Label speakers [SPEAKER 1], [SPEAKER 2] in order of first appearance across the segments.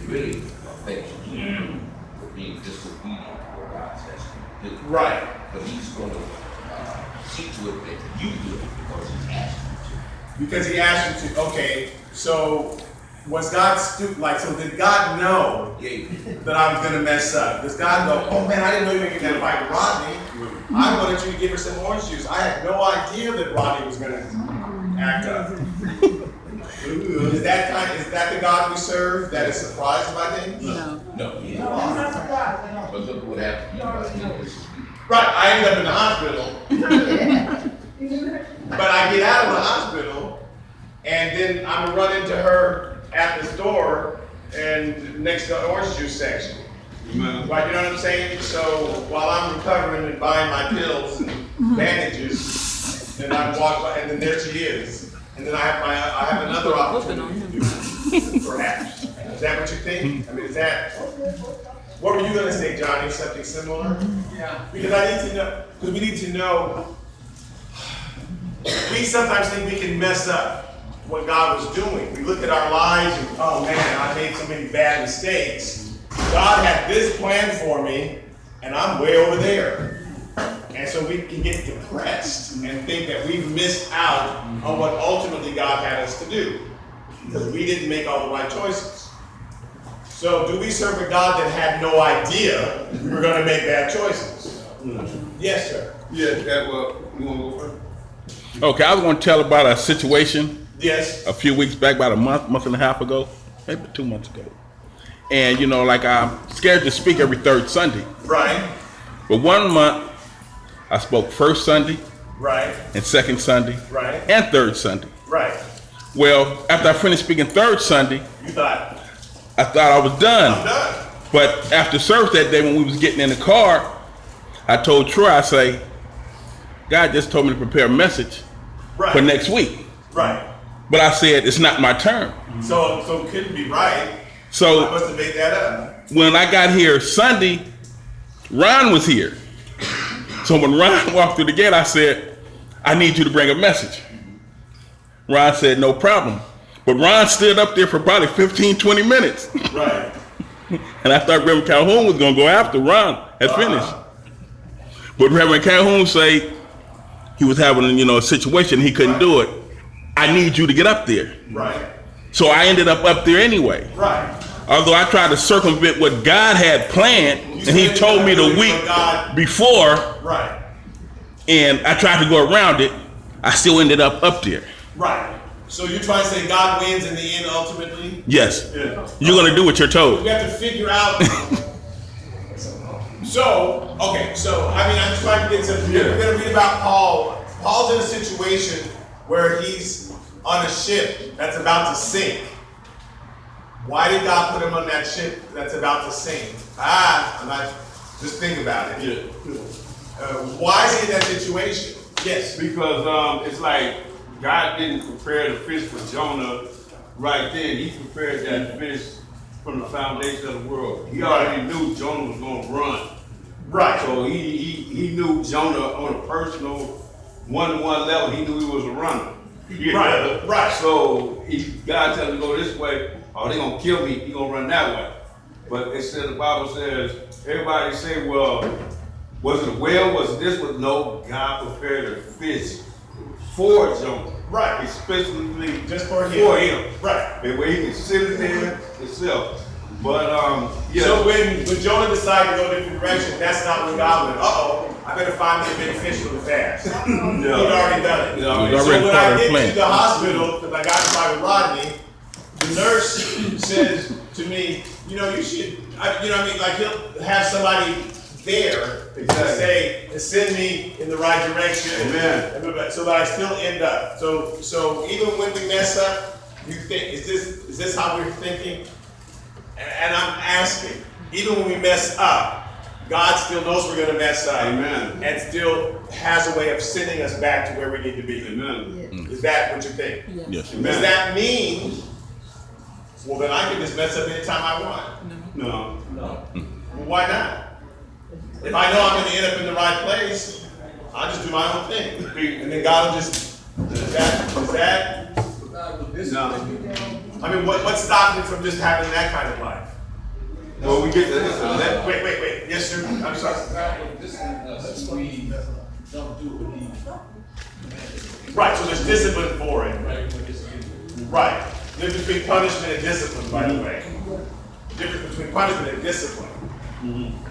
[SPEAKER 1] really affects you for being disobedient to what God says to do.
[SPEAKER 2] Right.
[SPEAKER 1] But he's going to see to it that you do it because he's asked you to.
[SPEAKER 2] Because he asked you to. Okay, so was God stupid? Like, so did God know that I was going to mess up? Does God go, oh man, I didn't know you were going to invite Rodney. I wanted you to give her some orange juice. I had no idea that Rodney was going to act up. Is that the God we serve that is surprised by things?
[SPEAKER 1] No, he is. But look what happened.
[SPEAKER 2] Right, I ended up in the hospital. But I get out of the hospital, and then I'm run into her at the store and next to the orange juice section. Right, you know what I'm saying? So while I'm recovering and buying my pills and bandages, and I walk by, and then there she is. And then I have another opportunity to do, perhaps. Is that what you think? I mean, is that, what were you gonna say, Johnny? Something similar?
[SPEAKER 3] Yeah.
[SPEAKER 2] Because I need to know, because we need to know, we sometimes think we can mess up what God was doing. We look at our lives and, oh man, I made so many bad mistakes. God had this plan for me, and I'm way over there. And so we can get depressed and think that we've missed out on what ultimately God had us to do, because we didn't make all the right choices. So do we serve a God that had no idea we were going to make bad choices? Yes, sir.
[SPEAKER 4] Yeah, you want to go first?
[SPEAKER 5] Okay, I was going to tell about a situation
[SPEAKER 2] Yes.
[SPEAKER 5] a few weeks back, about a month and a half ago, maybe 2 months ago. And, you know, like I'm scared to speak every third Sunday.
[SPEAKER 2] Right.
[SPEAKER 5] But 1 month, I spoke first Sunday
[SPEAKER 2] Right.
[SPEAKER 5] and second Sunday
[SPEAKER 2] Right.
[SPEAKER 5] and third Sunday.
[SPEAKER 2] Right.
[SPEAKER 5] Well, after I finished speaking third Sunday,
[SPEAKER 2] You thought,
[SPEAKER 5] I thought I was
[SPEAKER 2] I'm
[SPEAKER 5] done.
[SPEAKER 2] done.
[SPEAKER 5] But after service that day when we was getting in the car, I told Troy, I say, God just told me to prepare a message
[SPEAKER 2] Right.
[SPEAKER 5] for next week.
[SPEAKER 2] Right.
[SPEAKER 5] But I said, it's not my turn.
[SPEAKER 2] So it couldn't be right. I
[SPEAKER 5] So
[SPEAKER 2] must have made that up.
[SPEAKER 5] when I got here Sunday, Ron was here. So when Ron walked through the gate, I said, I need you to bring a message. Ron said, no problem. But Ron stood up there for probably 15, 20 minutes.
[SPEAKER 2] Right.
[SPEAKER 5] And I thought Reverend Calhoun was going to go after Ron had finished. But Reverend Calhoun said he was having, a situation, he couldn't do it. I need you to get up there.
[SPEAKER 2] Right.
[SPEAKER 5] So I ended up there anyway.
[SPEAKER 2] Right.
[SPEAKER 5] Although I tried to circumvent what God had planned, and he told me the week before,
[SPEAKER 2] Right.
[SPEAKER 5] and I tried to go around it, I still ended up there.
[SPEAKER 2] Right. So you're trying to say God wins in the end ultimately?
[SPEAKER 5] Yes.
[SPEAKER 2] Yeah.
[SPEAKER 5] You're going to do what you're told.
[SPEAKER 2] We have to figure out. So, okay, so I'm just trying to get some. We're going to read about Paul. Paul's in a situation where he's on a ship that's about to sink. Why did God put him on that ship that's about to sink? Just think about it.
[SPEAKER 4] Yeah.
[SPEAKER 2] Why is he in that situation? Yes.
[SPEAKER 4] Because it's like God didn't prepare the fish for Jonah right then. He prepared that fish from the foundation of the world. He already knew Jonah was going to run.
[SPEAKER 2] Right.
[SPEAKER 4] So he knew Jonah on a personal one-to-one level. He knew he was a runner.
[SPEAKER 2] Right. Right.
[SPEAKER 4] So God tells him to go this way. Oh, they're going to kill me. He's going to run that way. But it says, the Bible says, everybody say, well, was it a whale? Was it this? But no, God prepared a fish for Jonah.
[SPEAKER 2] Right.
[SPEAKER 4] Especially
[SPEAKER 2] Just for him.
[SPEAKER 4] For him.
[SPEAKER 2] Right.
[SPEAKER 4] That way he can sit in there himself. But, yeah.
[SPEAKER 2] So when Jonah decided to go a different direction, that's not when God went, uh-oh, I better find me a beneficial fast.
[SPEAKER 4] No.
[SPEAKER 2] He'd already done it.
[SPEAKER 4] No,
[SPEAKER 5] It was
[SPEAKER 2] So
[SPEAKER 5] already
[SPEAKER 2] when
[SPEAKER 5] part
[SPEAKER 2] I
[SPEAKER 5] of the
[SPEAKER 2] get
[SPEAKER 5] plan.
[SPEAKER 2] to the hospital, because I got to find Rodney, the nurse says to me, you should, like he'll have somebody there to send me in the right direction.
[SPEAKER 4] Amen.
[SPEAKER 2] So that I still end up. So even when we mess up, you think, is this how we're thinking? And I'm asking, even when we mess up, God still knows we're going to mess up.
[SPEAKER 4] Amen.
[SPEAKER 2] And still has a way of sending us back to where we need to be.
[SPEAKER 4] Amen.
[SPEAKER 2] Is that what you think?
[SPEAKER 5] Yes.
[SPEAKER 2] Does that mean, well, then I can just mess up anytime I want?
[SPEAKER 4] No.
[SPEAKER 2] Well, why not? If I know I'm going to end up in the right place, I'll just do my own thing. And then God will just, is that?
[SPEAKER 4] No.
[SPEAKER 2] I mean, what stopped me from just having that kind of life?
[SPEAKER 4] Well, we get to this.
[SPEAKER 2] Wait. Yes, sir. I'm sorry.
[SPEAKER 3] We don't do what he.
[SPEAKER 2] Right, so there's discipline for it. Right. The difference between punishment and discipline, by the way. The difference between punishment and discipline.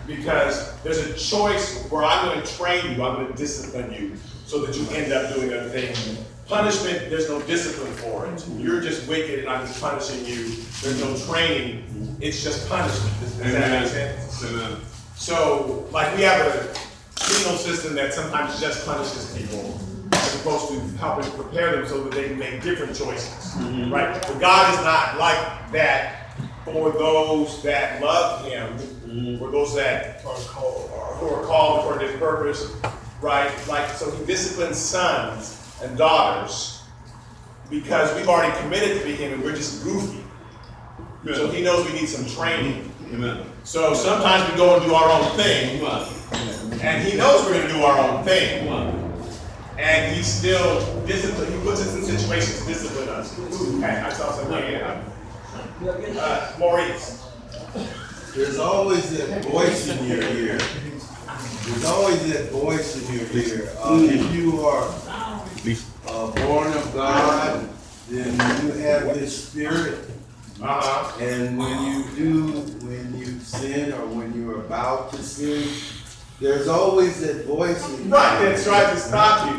[SPEAKER 2] Because there's a choice where I'm going to train you, I'm going to discipline you, so that you end up doing other things. Punishment, there's no discipline for it. You're just wicked and I'm just punishing you. There's no training. It's just punishment. Does that make sense?
[SPEAKER 4] Amen.
[SPEAKER 2] So, like, we have a penal system that sometimes just punishes people as opposed to helping prepare them so that they can make different choices, right? But God is not like that for those that love Him, for those that are called for His purpose, right? Like, so He disciplines sons and daughters because we've already committed to be Him and we're just goofy. So He knows we need some training.
[SPEAKER 4] Amen.
[SPEAKER 2] So sometimes we go and do our own thing, and He knows we're going to do our own thing. And He still disciplines. He puts us in situations to discipline us. Ooh, okay, I saw something here. Maurice.
[SPEAKER 6] There's always that voice in your ear. There's always that voice in your ear. If you are born of God, then you have this spirit. And when you sin or when you're about to sin, there's always that voice in you.
[SPEAKER 2] Right, that tries to stop you.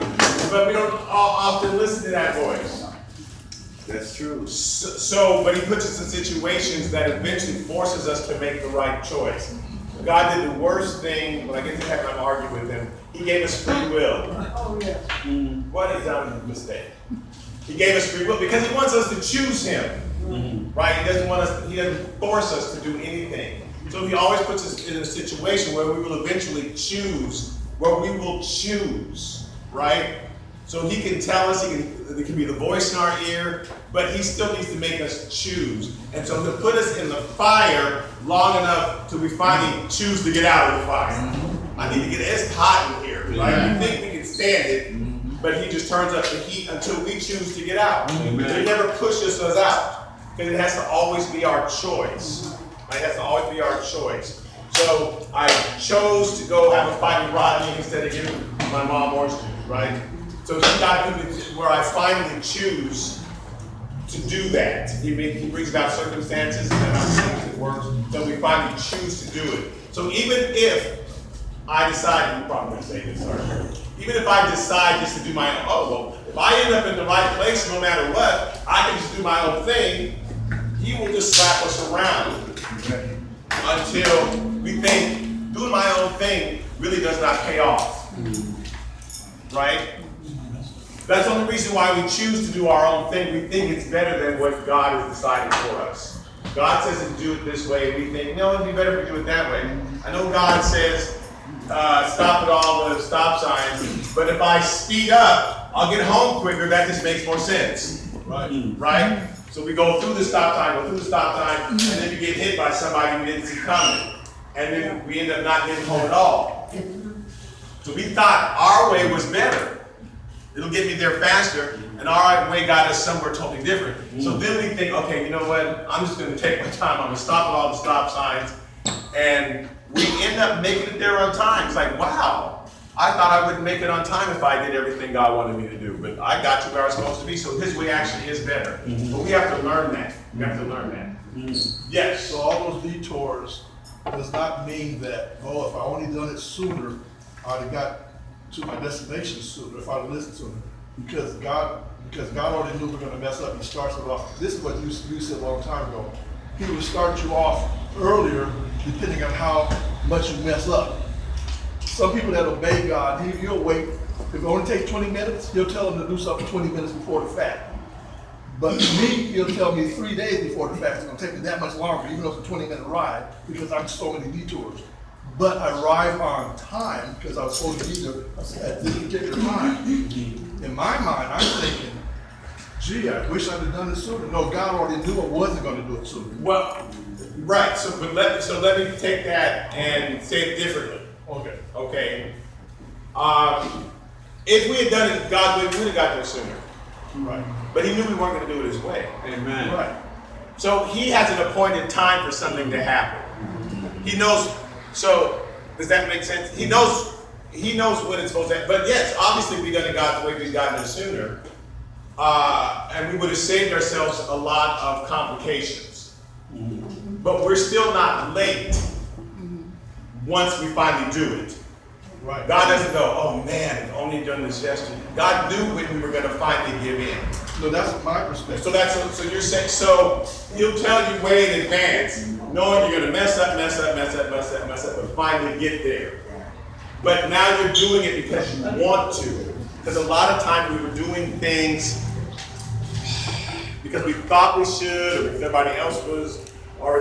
[SPEAKER 2] But we don't often listen to that voice.
[SPEAKER 6] That's true.
[SPEAKER 2] But He puts us in situations that eventually forces us to make the right choice. God did the worst thing. When I get to heaven, I'm arguing with Him. He gave us free will.
[SPEAKER 3] Oh, yeah.
[SPEAKER 2] What is that mistake? He gave us free will because He wants us to choose Him. Right? He doesn't force us to do anything. So He always puts us in a situation where we will eventually choose, right? So He can tell us, there can be the voice in our ear, but He still needs to make us choose. And so He'll put us in the fire long enough till we finally choose to get out of the fire. I need to get it. It's hot in here, right? We think we can stand it, but He just turns up the heat until we choose to get out. He never pushes us out. Because it has to always be our choice. Right? It has to always be our choice. So I chose to go have a fight with Rodney instead of giving my mom orange juice, right? So He got me where I finally choose to do that. He brings about circumstances and how things it works. So we finally choose to do it. So even if I decide, you're probably going to say this, sorry. Even if I decide just to do my own, if I end up in the right place, no matter what, I can just do my own thing. He will just slap us around until we think doing my own thing really does not pay off. Right? That's the only reason why we choose to do our own thing. We think it's better than what God has decided for us. God says to do it this way. We think, no, it'd be better if we do it that way. I know God says, stop at all the stop signs, but if I speed up, I'll get home quicker. That just makes more sense. Right? So we go through the stop sign, and then we get hit by somebody we didn't see coming. And then we end up not getting home at all. So we thought our way was better. It'll get me there faster, and our way got us somewhere totally different. So then we think, okay, you know what? I'm just going to take my time. I'm going to stop at all the stop signs. And we end up making it there on time. It's like, wow. I thought I wouldn't make it on time if I did everything God wanted me to do, but I got to where I was supposed to be, so His way actually is better. But we have to learn that. Yes.
[SPEAKER 7] So all those detours does not mean that, if I only done it sooner, I'd have got to my destination sooner if I'd have listened to Him. Because God already knew we were going to mess up. He starts it off. This is what you said a long time ago. He would start you off earlier, depending on how much you mess up. Some people that obey God, he'll wait. If it only takes 20 minutes, He'll tell them to do something 20 minutes before the fact. But me, He'll tell me 3 days before the fact. It's going to take me that much longer, even though it's a 20-minute ride, because I'm so many detours. But I arrive on time because I was supposed to be there at this particular time. In my mind, I'm thinking, gee, I wish I'd have done it sooner. No, God already knew I wasn't going to do it sooner.
[SPEAKER 2] Well, right. So let me take that and say it differently. Okay. If we had done it, God would have got there sooner. Right. But He knew we weren't going to do it His way.
[SPEAKER 4] Amen.
[SPEAKER 2] Right. So He has an appointed time for something to happen. He knows. So does that make sense? He knows what it's supposed to. But yes, obviously, if we done it God's way, we've gotten there sooner, and we would have saved ourselves a lot of complications. But we're still not late once we finally do it.
[SPEAKER 7] Right.
[SPEAKER 2] God doesn't go, oh man, only done this yesterday. God knew when we were going to finally give in.
[SPEAKER 7] No, that's my perspective.
[SPEAKER 2] So you're saying, so he'll tell you way in advance, knowing you're going to mess up, but finally get there. But now you're doing it because you want to. Because a lot of times we were doing things because we thought we should, or because everybody else was, or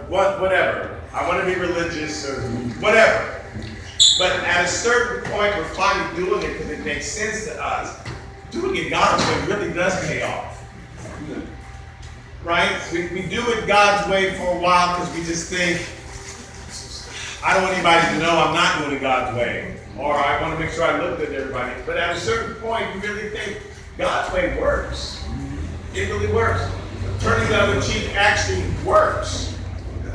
[SPEAKER 2] whatever. I want to be religious, or whatever. But at a certain point, we're finally doing it because it makes sense to us. Doing it God's way really does pay off. Right? We do it God's way for a while because we just think, I don't want anybody to know I'm not doing it God's way. Or I want to make sure I look good to everybody. But at a certain point, you really think God's way works. It really works. Turning the other cheek actually works.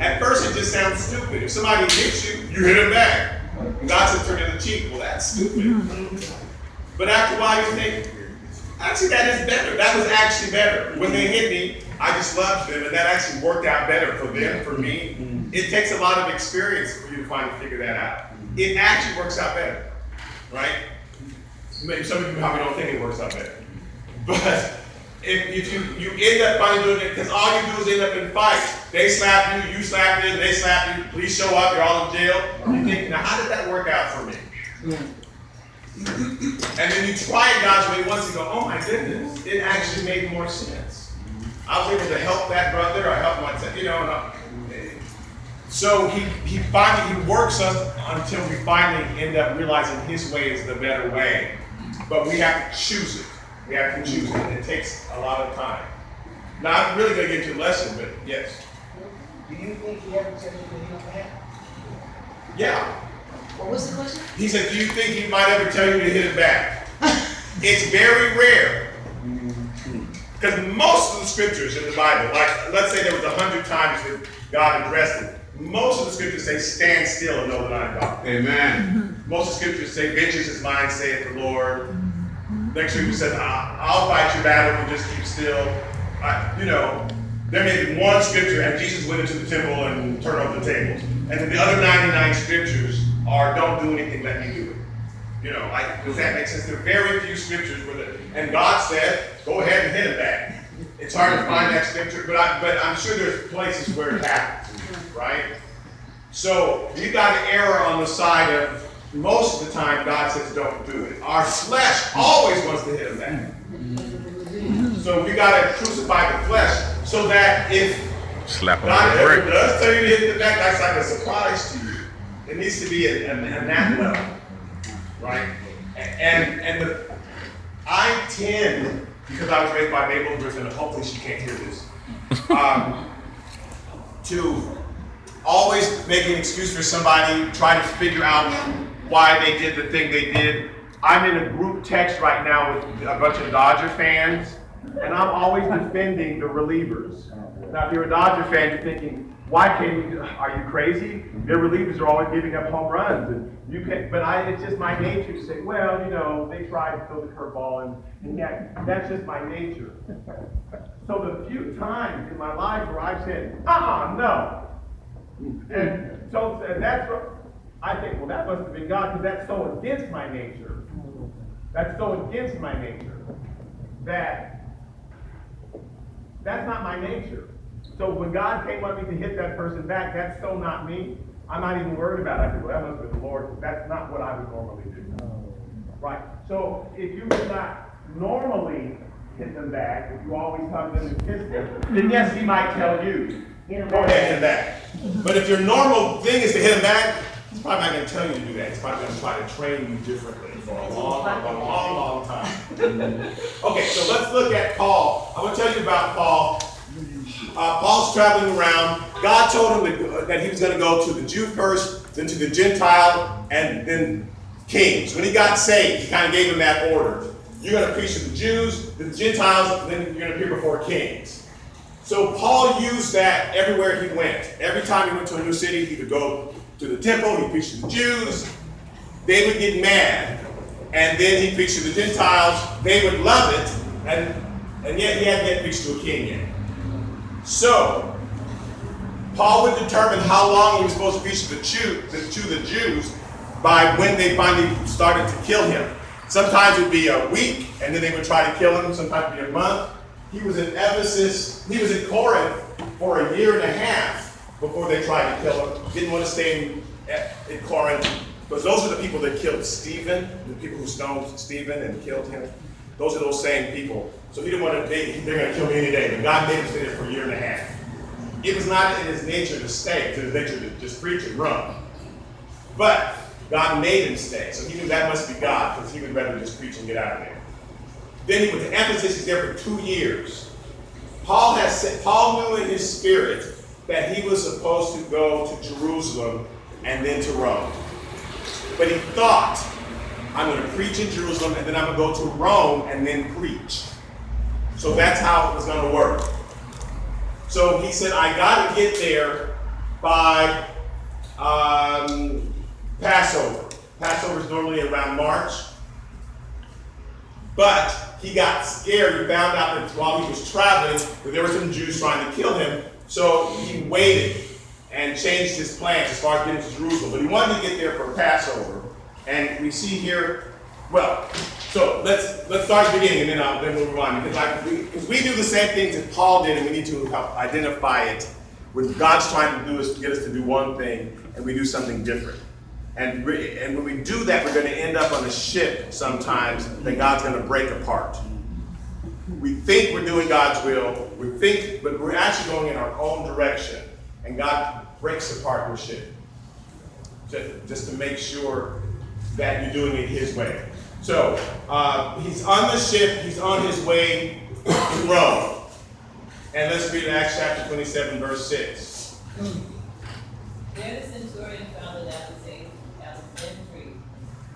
[SPEAKER 2] At first, it just sounds stupid. If somebody hits you, you hit them back. And God said, turn the other cheek. Well, that's stupid. But after a while, you think, actually, that is better. That was actually better. When they hit me, I just loved them, and that actually worked out better for them, for me. It takes a lot of experience for you to finally figure that out. It actually works out better, right? Maybe some of you probably don't think it works out better. But if you end up finally doing it, because all you do is end up in fights. They slap you, you slap them, they slap you, police show up, you're all in jail. You think, now how did that work out for me? And then you try it God's way once and go, oh my goodness, it actually made more sense. I was able to help that brother, or help myself, So he finally works us until we finally end up realizing his way is the better way. But we have to choose it. We have to choose it. And it takes a lot of time. Now I'm really going to get to a lesson, but yes.
[SPEAKER 8] Do you think he ever tell you to hit back?
[SPEAKER 2] Yeah.
[SPEAKER 8] What was the question?
[SPEAKER 2] He said, do you think he might ever tell you to hit it back? It's very rare. Because most of the scriptures in the Bible, like let's say there was 100 times that God addressed it. Most of the scriptures say, stand still and know that I am God.
[SPEAKER 4] Amen.
[SPEAKER 2] Most of the scriptures say, vengeance is mine, saith the Lord. Next scripture says, I'll fight your battle if you just keep still. There may be one scripture, and Jesus went into the temple and turned over the tables. And then the other 99 scriptures are, don't do anything, let me do it. Does that make sense? There are very few scriptures and God said, go ahead and hit it back. It's hard to find that scripture, but I'm sure there's places where it happens, right? So you got an error on the side of, most of the time God says don't do it. Our flesh always wants to hit it back. So we got to crucify the flesh so that if
[SPEAKER 5] Slap him
[SPEAKER 2] God
[SPEAKER 5] on the
[SPEAKER 2] ever
[SPEAKER 5] brick.
[SPEAKER 2] does tell you to hit the back, that's like a surprise to you. It needs to be at that level, right? I tend, because I was raised by Mabel Griffin, and hopefully she can't hear this, to always make an excuse for somebody, try to figure out why they did the thing they did. I'm in a group text right now with a bunch of Dodger fans, and I'm always defending the relievers. Now, if you're a Dodger fan, you're thinking, why can't you, are you crazy? Their relievers are always giving up home runs. And you can't, it's just my nature to say, well, they tried to throw the curveball, and yeah, that's just my nature. So the few times in my life where I've said, no. And so that's what, I think, well, that must have been God, because that's so against my nature. That's so against my nature that's not my nature. So when God came on me to hit that person back, that's so not me. I'm not even worried about it. I said, well, that must have been the Lord. That's not what I would normally do. Right. So if you would not normally hit them back, if you always hug them and kiss them, then yes, he might tell you, go ahead and hit them back. But if your normal thing is to hit them back, he's probably not going to tell you to do that. He's probably going to try to train you differently for a long time. Okay, so let's look at Paul. I want to tell you about Paul. Paul's traveling around. God told him that he was going to go to the Jew first, then to the Gentile, and then kings. When he got saved, he kind of gave him that order. You're going to preach to the Jews, the Gentiles, and then you're going to appear before kings. So Paul used that everywhere he went. Every time he went to a new city, he would go to the temple, he'd preach to the Jews. They would get mad. And then he'd preach to the Gentiles. They would love it. And yet he hadn't yet preached to a king yet. So Paul would determine how long he was supposed to preach to the Jews by when they finally started to kill him. Sometimes it would be a week, and then they would try to kill him. Sometimes it would be a month. He was in Ephesus. He was in Corinth for a year and a half before they tried to kill him. Didn't want to stay in Corinth, because those are the people that killed Stephen, the people who stoned Stephen and killed him. Those are those same people. So he didn't want to, they're going to kill me any day. But God made him stay there for a year and a half. It was not in his nature to stay. It was in his nature to just preach and run. But God made him stay. So he knew that must be God, because he would rather just preach and get out of there. Then he went to Ephesus. He's there for 2 years. Paul knew in his spirit that he was supposed to go to Jerusalem and then to Rome. But he thought, I'm going to preach in Jerusalem and then I'm going to go to Rome and then preach. So that's how it was going to work. So he said, I got to get there by Passover. Passover is normally around March. But he got scared. He found out that while he was traveling, that there were some Jews trying to kill him. So he waited and changed his plans as far as getting to Jerusalem. But he wanted to get there for Passover. And we see here, well, so let's start at the beginning, and then we'll move on. Because we do the same things that Paul did, and we need to help identify it. When God's trying to do is to get us to do one thing, and we do something different. And when we do that, we're going to end up on a ship sometimes that God's going to break apart. We think we're doing God's will, but we're actually going in our own direction, and God breaks apart your ship just to make sure that you're doing it His way. So he's on the ship, he's on his way to Rome. And let's read Acts chapter 27, verse 6.
[SPEAKER 9] There the centurion found an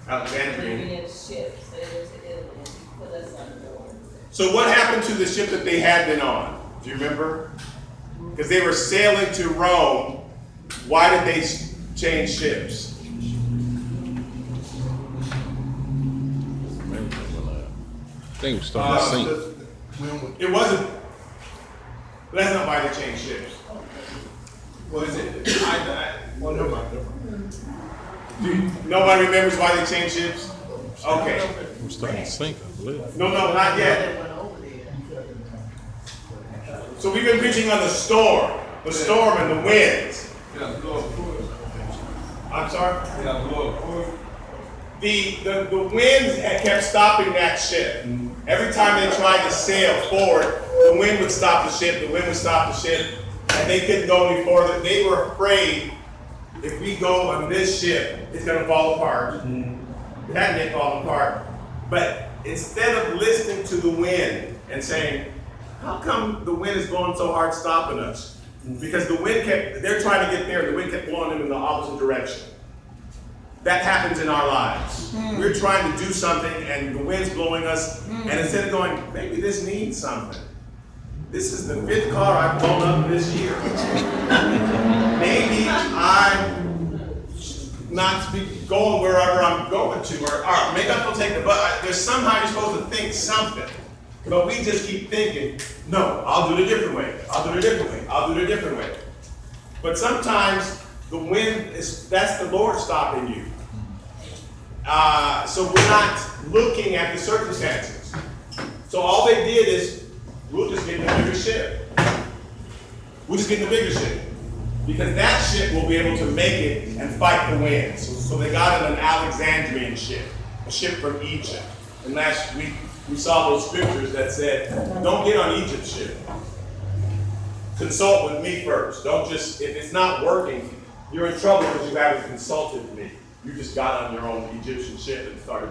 [SPEAKER 9] Alexandrian ship sailing to Italy, and he put us on board.
[SPEAKER 2] So what happened to the ship that they had been on? Do you remember? Because they were sailing to Rome. Why did they change ships?
[SPEAKER 5] I think it was starting to sink.
[SPEAKER 2] It wasn't. That's not why they changed ships. What is it? Nobody remembers why they changed ships? Okay.
[SPEAKER 5] It was starting to sink, I believe.
[SPEAKER 2] No, not yet. So we've been preaching on the storm and the winds. I'm sorry? The winds had kept stopping that ship. Every time they tried to sail forward, the wind would stop the ship, and they couldn't go any further. They were afraid if we go on this ship, it's going to fall apart. It hadn't yet fallen apart. But instead of listening to the wind and saying, how come the wind is blowing so hard stopping us? Because they're trying to get there, and the wind kept blowing them in the opposite direction. That happens in our lives. We're trying to do something and the wind's blowing us, and instead of going, maybe this needs something. This is the 5th car I've blown up this year. Maybe I'm not going wherever I'm going to, or maybe I'm supposed to take the bus. There's somehow you're supposed to think something. But we just keep thinking, no, I'll do it a different way. But sometimes the wind that's the Lord stopping you. So we're not looking at the circumstances. So all they did is, we'll just get in the bigger ship. Because that ship will be able to make it and fight the wind. So they got in an Alexandrian ship, a ship from Egypt. And last week we saw those scriptures that said, don't get on Egypt's ship. Consult with me first. Don't just, if it's not working, you're in trouble because you haven't consulted me. You just got on your own Egyptian ship and started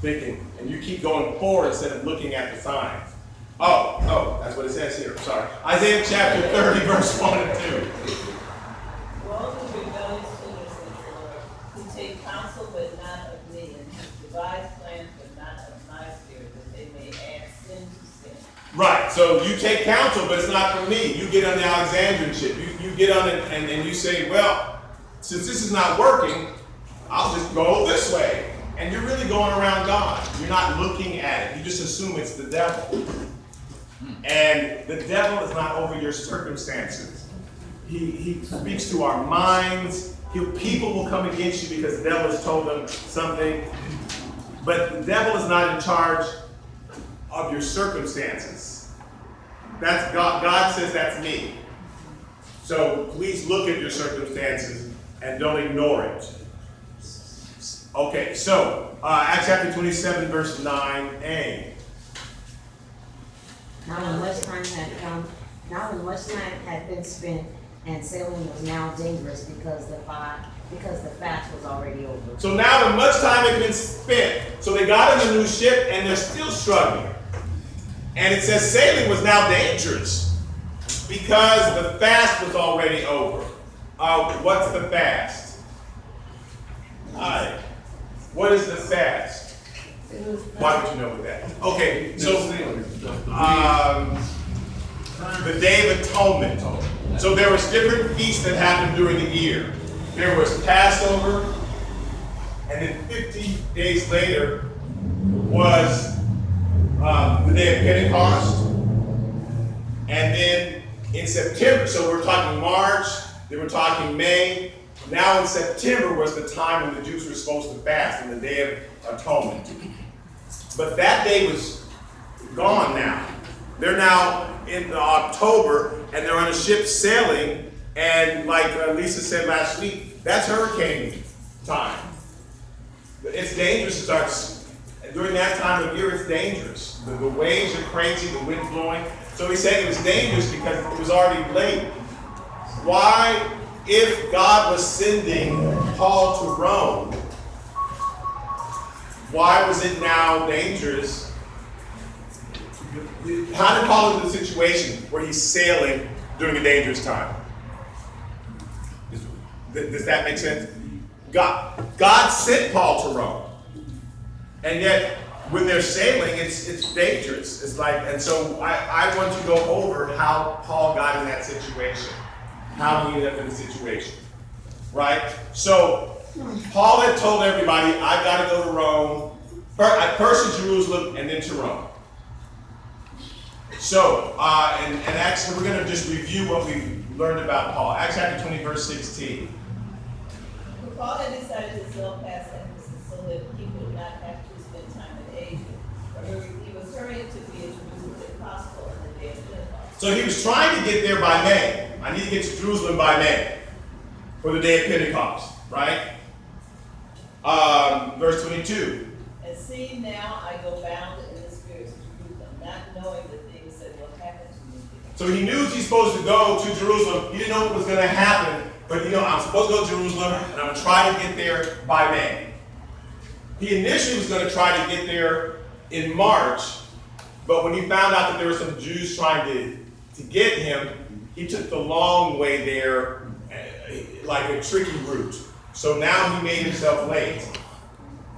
[SPEAKER 2] thinking, and you keep going forward instead of looking at the signs. Oh, that's what it says here. Sorry. Isaiah chapter 30, verse 1 and 2.
[SPEAKER 9] Woe to the rebellious sinners, says the Lord, who take counsel but not of me, and who devise plans but not of my spirit, that they may add sin to sin.
[SPEAKER 2] Right. So So you take counsel, but it's not from me. You get on the Alexandrianship. You get on it and you say, well, since this is not working, I'll just go this way. And you're really going around God. You're not looking at it. You just assume it's the devil. And the devil is not over your circumstances. He speaks to our minds. People will come against you because the devil has told them something. But the devil is not in charge of your circumstances. That's God. God says that's me. So please look at your circumstances and don't ignore it. Okay, so Acts chapter 27, verse 9a.
[SPEAKER 10] Now when much time had been spent, and sailing was now dangerous because the fast was already over.
[SPEAKER 2] So now that much time had been spent, so they got in a new ship and they're still struggling. And it says sailing was now dangerous because the fast was already over. What's the fast? Hi. What is the fast? Why would you know what that is? Okay, so the Day of Atonement. So there was different feasts that happened during the year. There was Passover, and then 50 days later was the Day of Pentecost. And then in September, so we're talking March, then we're talking May. Now in September was the time when the Jews were supposed to fast, and the Day of Atonement. But that day was gone now. They're now in October, and they're on a ship sailing, and like Lisa said last week, that's hurricane time. It's dangerous to start, during that time of year it's dangerous. The waves are crazy, the wind blowing. So he said it was dangerous because it was already late. Why, if God was sending Paul to Rome, why was it now dangerous? How did Paul into the situation where he's sailing during a dangerous time? Does that make sense? God sent Paul to Rome. And yet, when they're sailing, it's dangerous. It's like, and so I want to go over how Paul got in that situation. How he ended up in the situation. Right? So, Paul had told everybody, I've got to go to Rome. First to Jerusalem and then to Rome. So, and actually we're going to just review what we learned about Paul. Acts chapter 20, verse 16.
[SPEAKER 9] Paul had decided to sail past Ephesus so that he would not have to spend time in Asia. He was hurrying to be in Jerusalem if possible on the day of Pentecost.
[SPEAKER 2] So he was trying to get there by May. I need to get to Jerusalem by May for the day of Pentecost, right? Verse 22.
[SPEAKER 9] And see, now I go bound in the spirit to Jerusalem, not knowing the things that will happen to me.
[SPEAKER 2] So he knew he's supposed to go to Jerusalem. He didn't know what was going to happen, but I'm supposed to go to Jerusalem, and I'm going to try to get there by May. He initially was going to try to get there in March, but when he found out that there were some Jews trying to get him, he took the long way there, like a tricky route. So now he made himself late.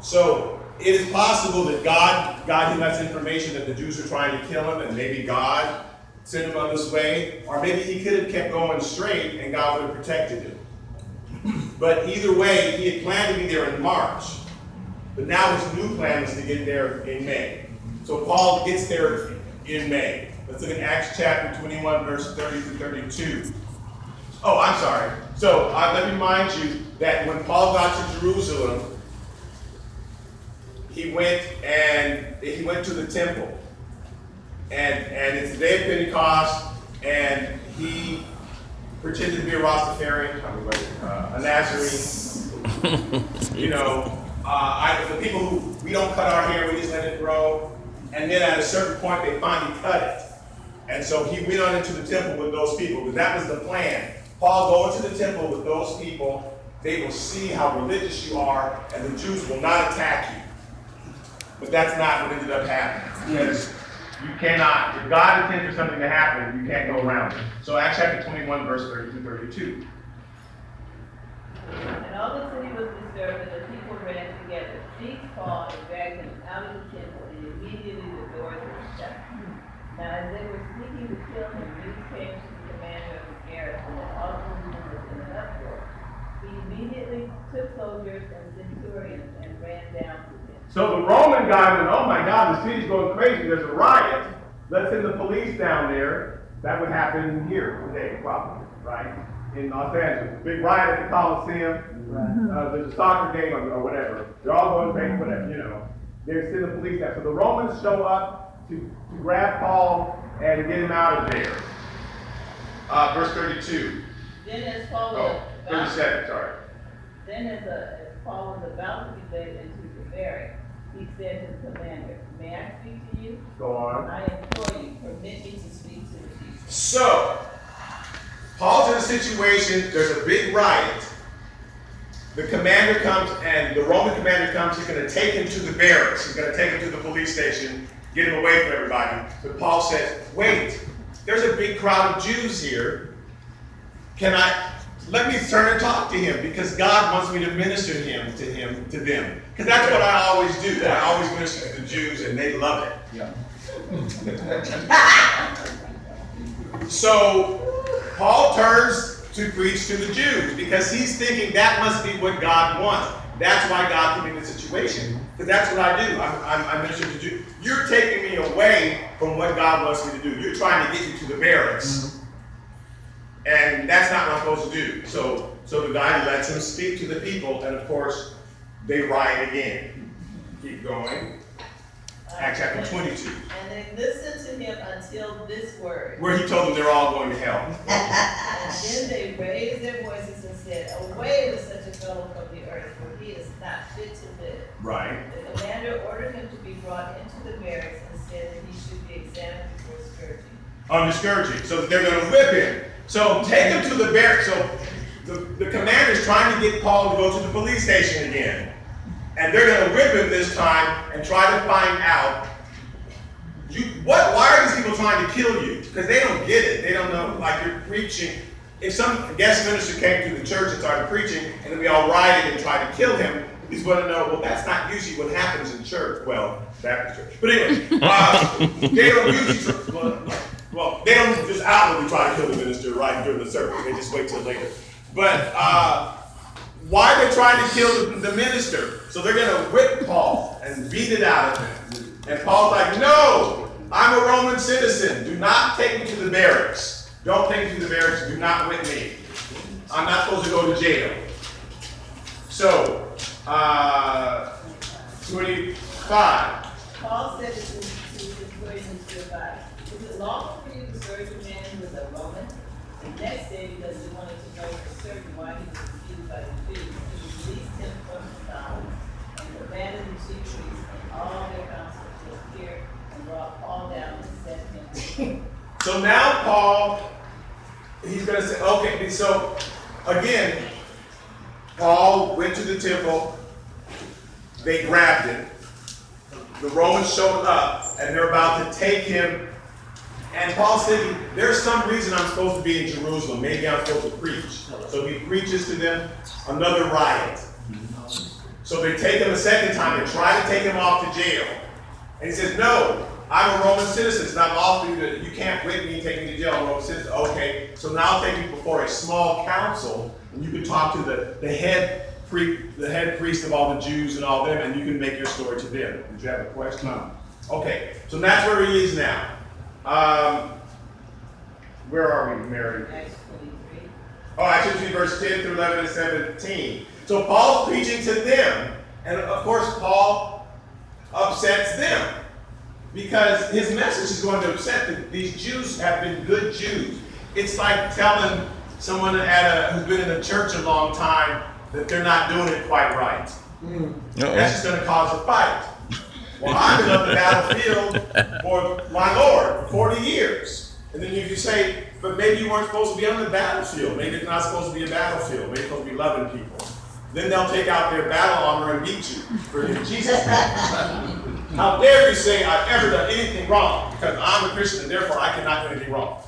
[SPEAKER 2] So it is possible that God got him that information that the Jews were trying to kill him, and maybe God sent him on this way, or maybe he could have kept going straight and God would have protected him. But either way, he had planned to be there in March, but now his new plan was to get there in May. So Paul gets there in May. Let's look at Acts chapter 21, verse 30 through 32. Oh, I'm sorry. So let me remind you that when Paul got to Jerusalem, he went to the temple. And it's the day of Pentecost, and he pretended to be a Rastafarian, a Nazarene. The people who, we don't cut our hair, we just let it grow. And then at a certain point, they finally cut it. And so he went on into the temple with those people, because that was the plan. Paul, go into the temple with those people. They will see how religious you are, and the Jews will not attack you. But that's not what ended up happening. Because you cannot, if God intends for something to happen, you can't go around it. So Acts chapter 21, verse 30 through 32.
[SPEAKER 9] And all the city was disturbed, and the people ran together, seized Paul and dragged him out of the temple, and immediately the doors were shut. Now as they were came to the commander of the garrison and all the women was in an uproar. He immediately took soldiers and centurions and ran down to them.
[SPEAKER 2] So the Roman guy went, oh my God, the city's going crazy, there's a riot. Let's send the police down there. That would happen here today, probably, right? In Los Angeles. Big riot at the Coliseum. There's a soccer game or whatever. They're all going crazy, whatever, you know. They send the police down. So the Romans show up to grab Paul and get him out of there. Verse 32.
[SPEAKER 9] Then as Paul
[SPEAKER 2] Oh,
[SPEAKER 9] was
[SPEAKER 2] 37, sorry.
[SPEAKER 9] Then as Paul was about to be led into the barracks, he said to the commander, may I speak to you?
[SPEAKER 2] Go on.
[SPEAKER 9] I implore you, permit me to speak to the people.
[SPEAKER 2] So, Paul's in a situation, there's a big riot. The commander comes, and the Roman commander comes, he's going to take him to the barracks. He's going to take him to the police station, get him away from everybody. But Paul says, wait, there's a big crowd of Jews here. Let me turn and talk to him, because God wants me to minister to them. Because that's what I always do. I always minister to the Jews, and they love it.
[SPEAKER 1] Yeah.
[SPEAKER 2] So, Paul turns to preach to the Jews, because he's thinking that must be what God wants. That's why God put me in this situation. Because that's what I do. I minister to Jews. You're taking me away from what God wants me to do. You're trying to get me to the barracks. And that's not what I'm supposed to do. So the guy lets him speak to the people, and of course, they riot again. Keep going. Acts chapter 22.
[SPEAKER 9] And they listened to him until this word.
[SPEAKER 2] Where he told them they're all going to hell.
[SPEAKER 9] And then they raised their voices and said, away with such a fellow from the earth, for he is not fit to live.
[SPEAKER 2] Right.
[SPEAKER 9] The commander ordered him to be brought into the barracks and said that he should be examined before scourging.
[SPEAKER 2] Under scourging. So that they're going to whip him. So take him to the barracks. So the commander's trying to get Paul to go to the police station again. And they're going to whip him this time and try to find out, why are these people trying to kill you? Because they don't get it. They don't know, like you're preaching. If some guest minister came to the church and started preaching, and then we all rioted and tried to kill him, he's going to know, well, that's not usually what happens in church. Well, Baptist church. But anyway, they don't usually, well, they don't just outwardly try to kill the minister right during the service. They just wait till later. But why are they trying to kill the minister? So they're going to whip Paul and beat it out of him. And Paul's like, no, I'm a Roman citizen. Do not take me to the barracks. Don't take me to the barracks. Do not whip me. I'm not supposed to go to jail. So, 25.
[SPEAKER 9] Paul said to the centurion nearby, is it lawful for you to scourge a man who is a Roman? The next day, because he wanted to know for certain why he was accused by the Jews, he released him from the town and commanded the chief priests and all their council to appear and brought Paul down and set him.
[SPEAKER 2] So now Paul, he's going to say, okay, so again, Paul went to the temple, they grabbed him, the Romans showed up, and they're about to take him, and Paul's thinking, there's some reason I'm supposed to be in Jerusalem, maybe I'm supposed to preach. So he preaches to them, another riot. So they take him a second time and try to take him off to jail. And he says, no, I'm a Roman citizen. It's not lawful for you can't whip me and take me to jail. I'm a Roman citizen. Okay, so now I'll take you before a small council, and you can talk to the head priest of all the Jews and all them, and you can make your story to them. Did you have a question? No. Okay, so that's where he is now. Where are we, Mary?
[SPEAKER 9] Acts 23.
[SPEAKER 2] Oh, Acts 23, verse 10 through 11 and 17. So Paul's preaching to them, and of course Paul upsets them, because his message is going to upset them. These Jews have been good Jews. It's like telling someone who's been in the church a long time that they're not doing it quite right. That's just going to cause a fight. Well, I've been on the battlefield for my Lord for 40 years. And then if you say, but maybe you weren't supposed to be on the battlefield. Maybe it's not supposed to be a battlefield. Maybe it's supposed to be loving people. Then they'll take out their battle armor and beat you for Jesus' name. How dare you say I've ever done anything wrong, because I'm a Christian and therefore I cannot do anything wrong.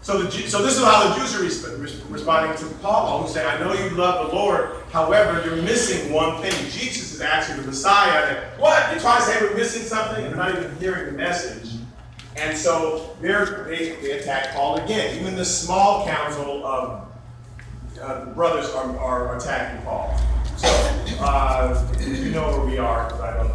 [SPEAKER 2] So this is how the Jews are responding to Paul, who say, I know you love the Lord, however, you're missing one thing. Jesus is actually the Messiah. What? You try to say we're missing something? And they're not even hearing the message. And so they attack Paul again. Even the small council of the brothers are attacking Paul. So, you know where we are, because I don't.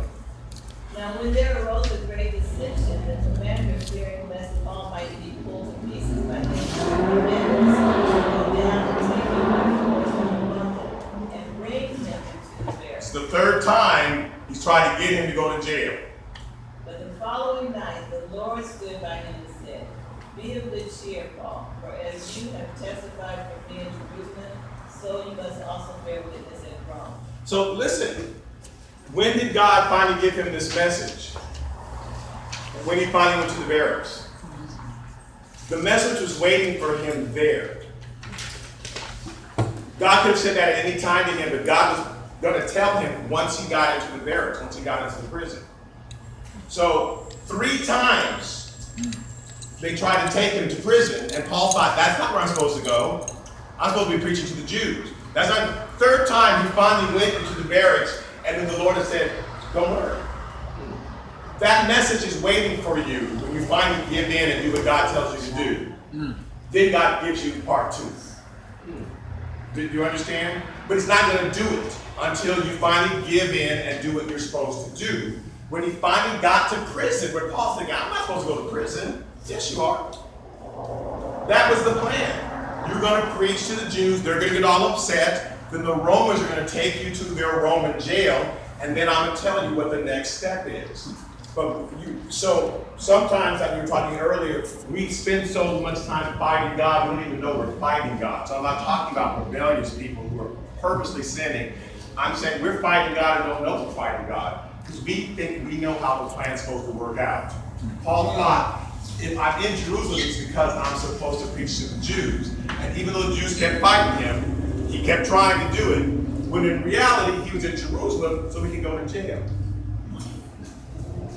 [SPEAKER 9] Now, when there arose a great dissension, the commander, fearing lest Paul might be pulled to pieces by them, commanded his soldiers to go down and take him by force from London and bring him into the barracks.
[SPEAKER 2] It's the third time he's trying to get him to go to jail.
[SPEAKER 9] But the following night, the Lord stood by him and said, "Be of good cheer, Paul, for as you have testified for me in Jerusalem, so you must also bear witness at Rome."
[SPEAKER 2] So listen, when did God finally give him this message? When he finally went to the barracks. The message was waiting for him there. God could have said that at any time to him, but God was going to tell him once he got into the barracks, once he got into the prison. So 3 times they tried to take him to prison, and Paul thought, that's not where I'm supposed to go. I'm supposed to be preaching to the Jews. That's not the 3rd time he finally went into the barracks, and then the Lord has said, don't worry. That message is waiting for you when you finally give in and do what God tells you to do. Then God gives you part 2. Do you understand? But he's not going to do it until you finally give in and do what you're supposed to do. When he finally got to prison, where Paul's thinking, I'm not supposed to go to prison. Yes, you are. That was the plan. You're going to preach to the Jews. They're going to get all upset. Then the Romans are going to take you to their Roman jail. And then I'm going to tell you what the next step is. So sometimes, like we were talking earlier, we spend so much time fighting God, we don't even know we're fighting God. So I'm not talking about rebellious people who are purposely sinning. I'm saying we're fighting God and don't know we're fighting God. Because we think we know how the plan's supposed to work out. Paul thought, if I'm in Jerusalem, it's because I'm supposed to preach to the Jews. And even though the Jews kept fighting him, he kept trying to do it. When in reality, he was in Jerusalem so he could go to jail.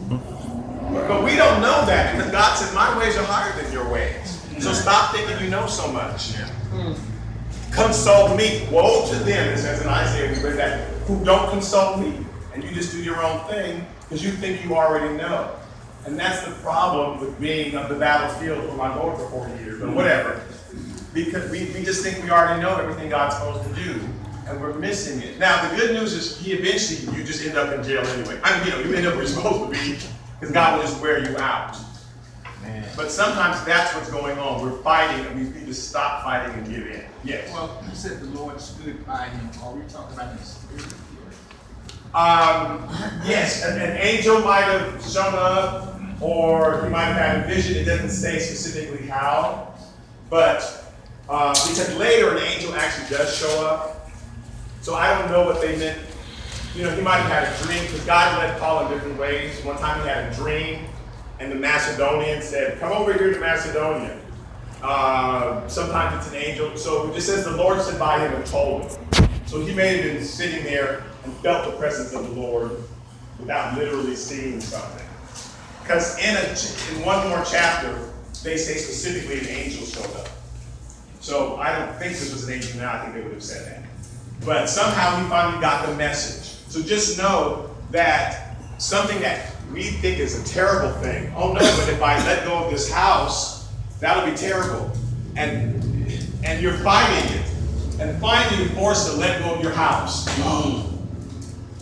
[SPEAKER 2] But we don't know that because God said, my ways are higher than your ways. So stop thinking you know so much. Consult me. Woe to them, it says in Isaiah, we read that, who don't consult me. And you just do your own thing because you think you already know. And that's the problem with being on the battlefield for my Lord for 40 years, or whatever. Because we just think we already know everything God's supposed to do. And we're missing it. Now, the good news is you just end up in jail anyway. I mean, you end up where you're supposed to be. Because God will just wear you out. Man. But sometimes that's what's going on. We're fighting, and we need to stop fighting and give in. Yes.
[SPEAKER 3] Well, you said the Lord stood by him. Are we talking about the spirit?
[SPEAKER 2] Yes, an angel might have shown up, or he might have had a vision. It doesn't say specifically how, but because later an angel actually does show up. So I don't know what they meant. You know, he might have had a dream, because God led Paul in different ways. One time he had a dream, and the Macedonian said, come over here to Macedonia. Sometimes it's an angel. So it just says the Lord stood by him and told him. So he may have been sitting there and felt the presence of the Lord without literally seeing something. Because in one more chapter, they say specifically an angel showed up. So I don't think this was an angel now. I think they would have said that. But somehow he finally got the message. So just know that something that we think is a terrible thing, oh no, but if I let go of this house, that'll be terrible. And you're fighting it. And finally you're forced to let go of your house.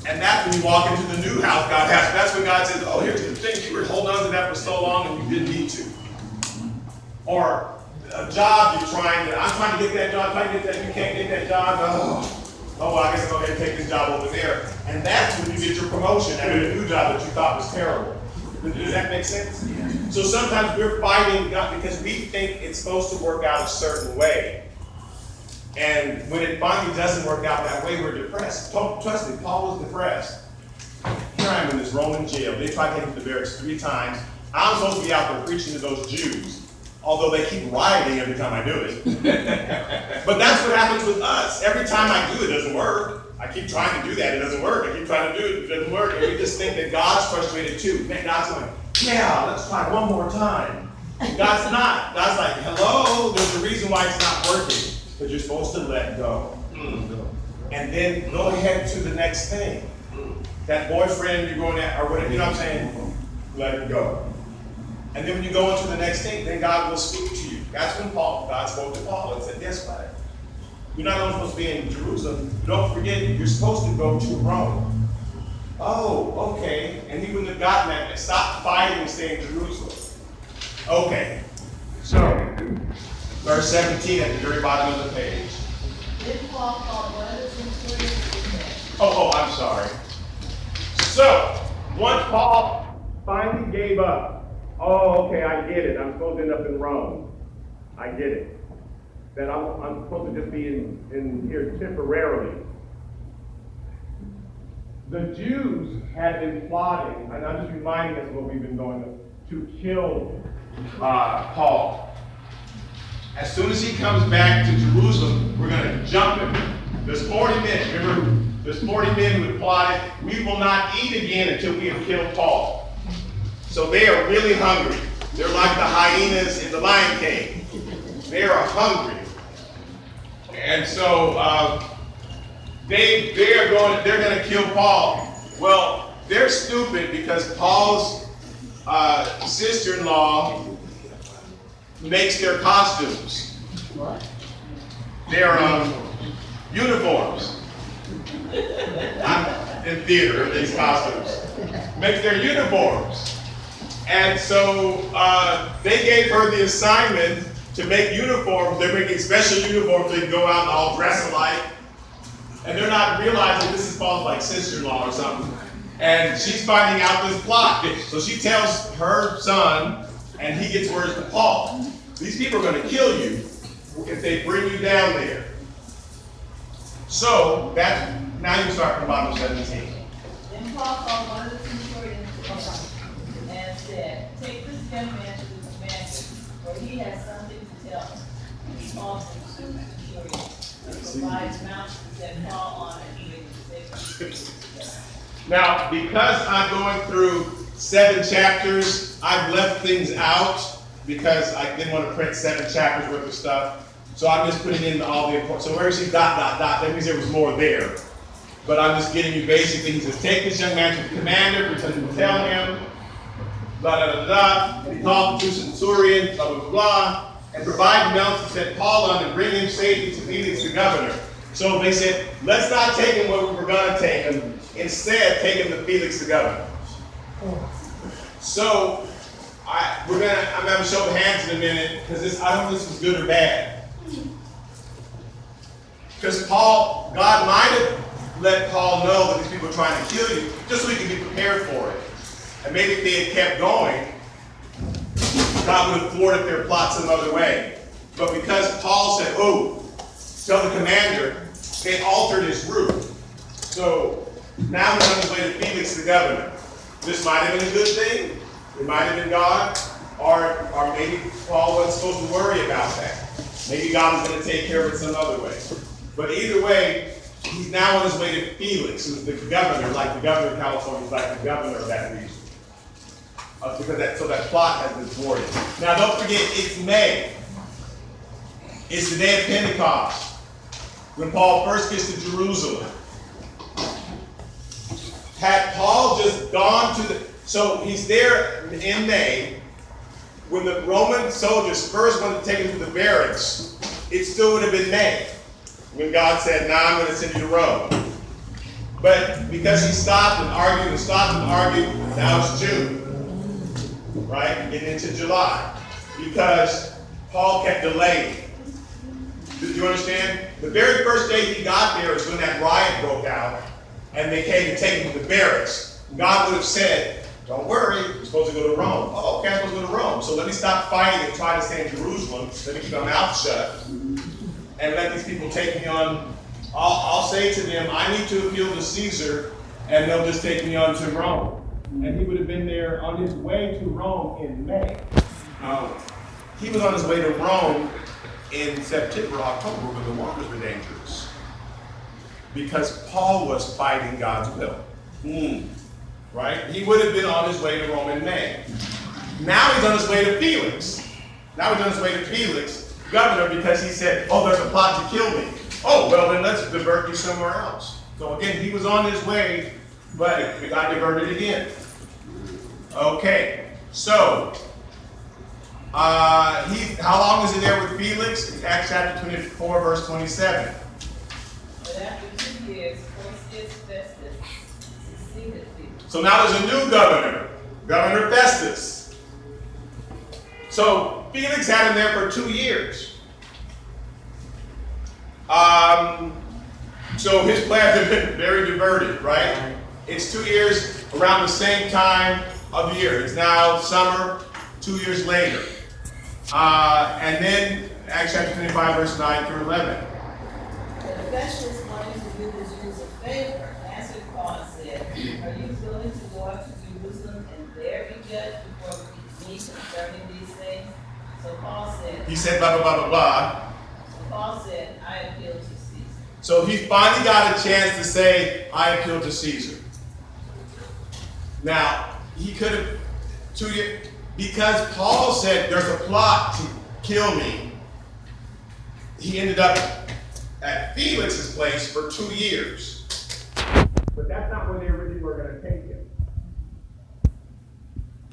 [SPEAKER 2] And that's when you walk into the new house God has. That's when God says, oh, here's the thing, you were holding on to that for so long and you didn't need to. Or a job I'm trying to get that job, you can't get that job. Oh, well, I guess I'll go ahead and take this job over there. And that's when you get your promotion at a new job that you thought was terrible. Does that make sense? Yeah. So sometimes we're fighting God because we think it's supposed to work out a certain way. And when it finally doesn't work out that way, we're depressed. Trust me, Paul was depressed. Here I am in this Roman jail. They tried to take him to the barracks 3 times. I'm supposed to be out there preaching to those Jews. Although they keep rioting every time I do it. But that's what happens with us. Every time I do it, it doesn't work. I keep trying to do that, it doesn't work. I keep trying to do it, it doesn't work. And we just think that God's frustrated too. Man, God's going, yeah, let's try one more time. God's not. God's like, hello, there's a reason why it's not working. Because you're supposed to let go. And then go ahead to the next thing. That boyfriend you're going at, or whatever, you know what I'm saying? Let it go. And then when you go into the next thing, then God will speak to you. That's when God spoke to Paul and said, guess what? You're not only supposed to be in Jerusalem, don't forget, you're supposed to go to Rome. Oh, okay. And he wouldn't have gotten that. And stop fighting and stay in Jerusalem. Okay. So, verse 17 at the very bottom of the page.
[SPEAKER 9] Then Paul called one of the centurions and said,
[SPEAKER 2] I'm sorry. So, once Paul finally gave up, okay, I get it. I'm supposed to end up in Rome. I get it. That I'm supposed to just be in here temporarily. The Jews had been plotting, and I'm just reminding us of what we've been going to kill Paul. As soon as he comes back to Jerusalem, we're going to jump him. There's 40 men. Remember, there's 40 men who had plotted. We will not eat again until we have killed Paul. So they are really hungry. They're like the hyenas in the Lion King. They are hungry. And so they're going to kill Paul. Well, they're stupid because Paul's sister-in-law makes their costumes.
[SPEAKER 10] What?
[SPEAKER 2] Their uniforms. I'm in theater, these costumes. Makes their uniforms. And so they gave her the assignment to make uniforms. They're making special uniforms. They can go out and all dress alike. And they're not realizing this is Paul's like sister-in-law or something. And she's finding out this plot. So she tells her son, and he gets word to Paul. These people are going to kill you if they bring you down there. So now you start from bottom 17.
[SPEAKER 9] Then Paul called one of the centurions and said, take this young man to the commander, for he has something to tell him. And he called him to the centurion and provides mountains that Paul on and he
[SPEAKER 2] Now, because I'm going through 7 chapters, I've left things out because I didn't want to print 7 chapters worth of stuff. So I'm just putting in all the important. So where you see ... that means there was more there. But I'm just getting you basically. He says, take this young man to the commander, pretend to tell him, blah, blah, blah, blah. And he called the 2 centurions, blah, blah, blah, blah, and provide mounts to set Paul on and bring him safely to Felix the governor. So they said, let's not take him where we were going to take him. Instead, take him to Felix the governor. So I'm going to show the hands in a minute because I don't know if this was good or bad. Because God might have let Paul know that these people are trying to kill you, just so he could be prepared for it. And maybe if they had kept going, God would have thwarted their plot some other way. But because Paul said, tell the commander, they altered his route. So now he's on his way to Felix the governor. This might have been a good thing. It might have been God. Or maybe Paul wasn't supposed to worry about that. Maybe God was going to take care of it some other way. But either way, he's now on his way to Felix, who's the governor, like the governor of California, is like the governor of that region. So that plot has been thwarted. Now don't forget, it's May. It's the day of Pentecost, when Paul first gets to Jerusalem. Had Paul just gone so he's there in May, when the Roman soldiers first wanted to take him to the barracks, it still would have been May, when God said, I'm going to send you to Rome. But because he stopped and argued, now it's June. Right? Getting into July. Because Paul kept delaying. Did you understand? The very first day he got there is when that riot broke out and they came to take him to the barracks. God would have said, don't worry, you're supposed to go to Rome. Oh, okay, I'm supposed to go to Rome. So let me stop fighting and try to stay in Jerusalem. Let me keep my mouth shut and let these people take me on. I'll say to them, I need to appeal to Caesar, and they'll just take me on to Rome. And he would have been there on his way to Rome in May. He was on his way to Rome in September, October, when the waters were dangerous. Because Paul was fighting God's will. Right? He would have been on his way to Rome in May. Now he's on his way to Felix. Governor, because he said, there's a plot to kill me. Well, then let's divert you somewhere else. So again, he was on his way, but he got diverted again. Okay, so How long is he there with Felix? In Acts chapter 24, verse 27.
[SPEAKER 9] But after 2 years, Porcius Festus succeeded Felix.
[SPEAKER 2] So now there's a new governor, Governor Festus. So Felix had him there for 2 years. So his plans have been very diverted, right? It's 2 years around the same time of the year. It's now summer, 2 years later. And then Acts chapter 25, verse 9 through 11.
[SPEAKER 9] But Festus wanted to do the Jews a favor, answered Paul and said, are you willing to go up to Jerusalem and there be judged before me concerning these things? So Paul said,
[SPEAKER 2] He said blah, blah, blah, blah, blah.
[SPEAKER 9] So Paul said, I appeal to Caesar.
[SPEAKER 2] So he finally got a chance to say, I appeal to Caesar. Now, he could have, 2 years, because Paul said there's a plot to kill me, he ended up at Felix's place for 2 years. But that's not where they originally were going to take him.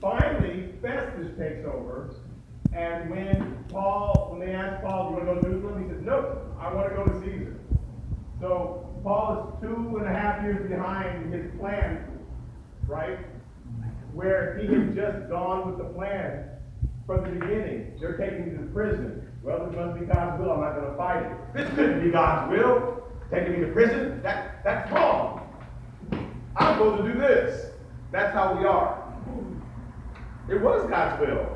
[SPEAKER 2] Finally, Festus takes over, and when they asked Paul, do you want to go to Jerusalem? He said, nope, I want to go to Caesar. So Paul is 2.5 years behind his plan, right? Where he had just gone with the plan from the beginning. They're taking me to prison. Well, it must be God's will. I'm not going to fight it. This couldn't be God's will. Taking me to prison? That's wrong. I'm supposed to do this. That's how we are. It was God's will.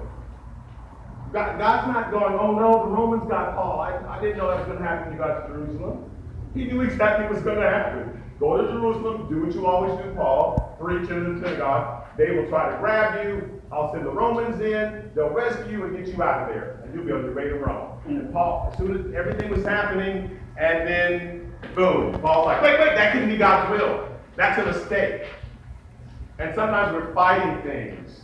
[SPEAKER 2] God's not going, oh no, the Romans got Paul. I didn't know that was going to happen when you got to Jerusalem. He knew exactly what was going to happen. Go to Jerusalem, do what you always do, Paul, preach in the synagogue. They will try to grab you. I'll send the Romans in. They'll rescue you and get you out of there. And you'll be on your way to Rome. And Paul, as soon as everything was happening, and then, boom, Paul's like, wait, that couldn't be God's will. That's a mistake. And sometimes we're fighting things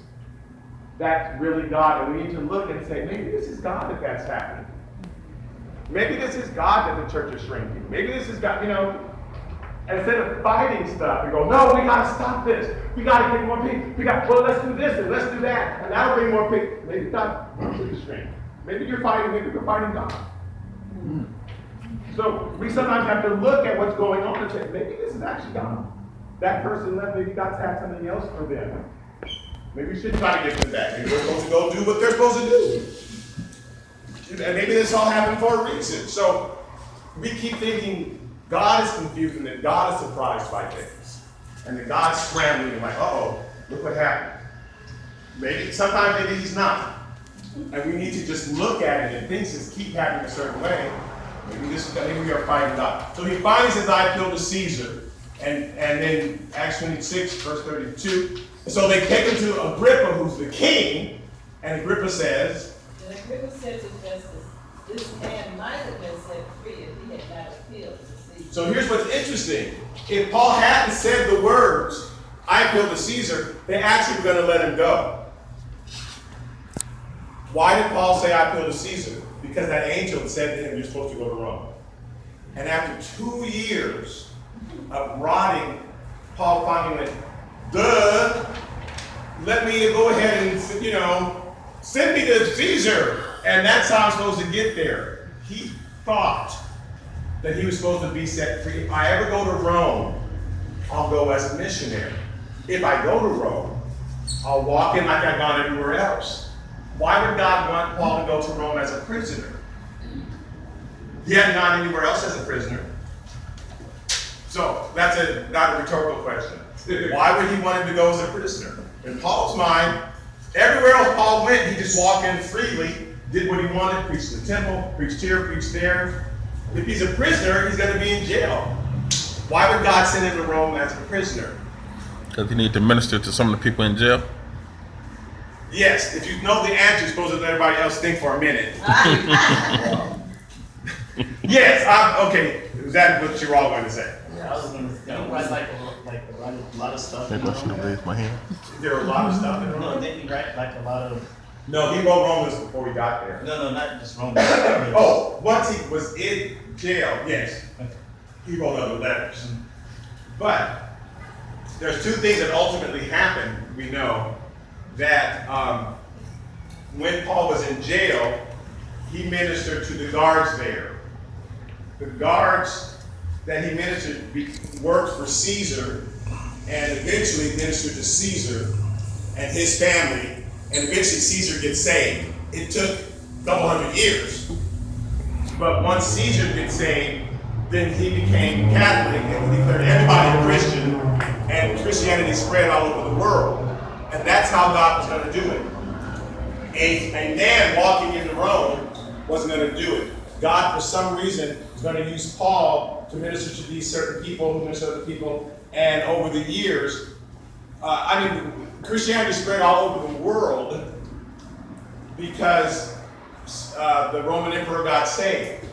[SPEAKER 2] that's really God. And we need to look and say, maybe this is God if that's happening. Maybe this is God that the church is shrinking. Maybe this is God, And instead of fighting stuff, we go, no, we got to stop this. We got to get more people. Well, let's do this and let's do that. And that'll bring more people. Maybe God wants you to shrink. Maybe you're fighting God. So we sometimes have to look at what's going on and say, maybe this is actually God. That person left, maybe God's had something else for them. Maybe we should try to get them back. Maybe we're supposed to go do what they're supposed to do. And maybe this all happened for a reason. So we keep thinking God is confused and that God is surprised by things. And that God's scrambling and like, uh-oh, look what happened. Sometimes maybe he's not. And we need to just look at it and things just keep happening a certain way. Maybe we are fighting God. So he finally says, I appeal to Caesar. And then Acts 26, verse 32. So they take him to Agrippa, who's the king. And Agrippa says,
[SPEAKER 9] And Agrippa said to Festus, this man might have been set free if he had not appealed to Caesar.
[SPEAKER 2] So here's what's interesting. If Paul hadn't said the words, I appeal to Caesar, they actually were going to let him go. Why did Paul say, I appeal to Caesar? Because that angel said to him, you're supposed to go to Rome. And after 2 years of rotting, Paul finally went, let me go ahead and, send me to Caesar. And that's how I'm supposed to get there. He thought that he was supposed to be set free. If I ever go to Rome, I'll go as a missionary. If I go to Rome, I'll walk in like I've gone everywhere else. Why would God want Paul to go to Rome as a prisoner? He hadn't gone anywhere else as a prisoner. So that's not a rhetorical question. Why would he want him to go as a prisoner? In Paul's mind, everywhere else Paul went, he just walked in freely, did what he wanted, preached in the temple, preached here, preached there. If he's a prisoner, he's going to be in jail. Why would God send him to Rome as a prisoner?
[SPEAKER 5] Because you need to minister to some of the people in jail.
[SPEAKER 2] Yes, if you know the answer, you're supposed to let everybody else think for a minute. Yes, okay. Is that what you're all going to say?
[SPEAKER 3] Yeah, I was going to say, don't write like a lot of stuff.
[SPEAKER 5] Maybe I should have raised my hand.
[SPEAKER 2] There are a lot of stuff in
[SPEAKER 3] No,
[SPEAKER 2] Rome.
[SPEAKER 3] then you write like a lot of.
[SPEAKER 2] No, he wrote Romans before he got there.
[SPEAKER 3] No, not just Roman.
[SPEAKER 2] Oh, once he was in jail, yes, he wrote other letters. But there's two things that ultimately happened, we know, that when Paul was in jail, he ministered to the guards there. The guards that he ministered worked for Caesar and eventually ministered to Caesar and his family, and eventually Caesar gets saved. It took a couple hundred years. But once Caesar gets saved, then he became Catholic and declared everybody a Christian, and Christianity spread all over the world. And that's how God was going to do it. A man walking into Rome wasn't going to do it. God, for some reason, is going to use Paul to minister to these certain people who minister to other people. And over the years, Christianity spread all over the world because the Roman emperor got saved.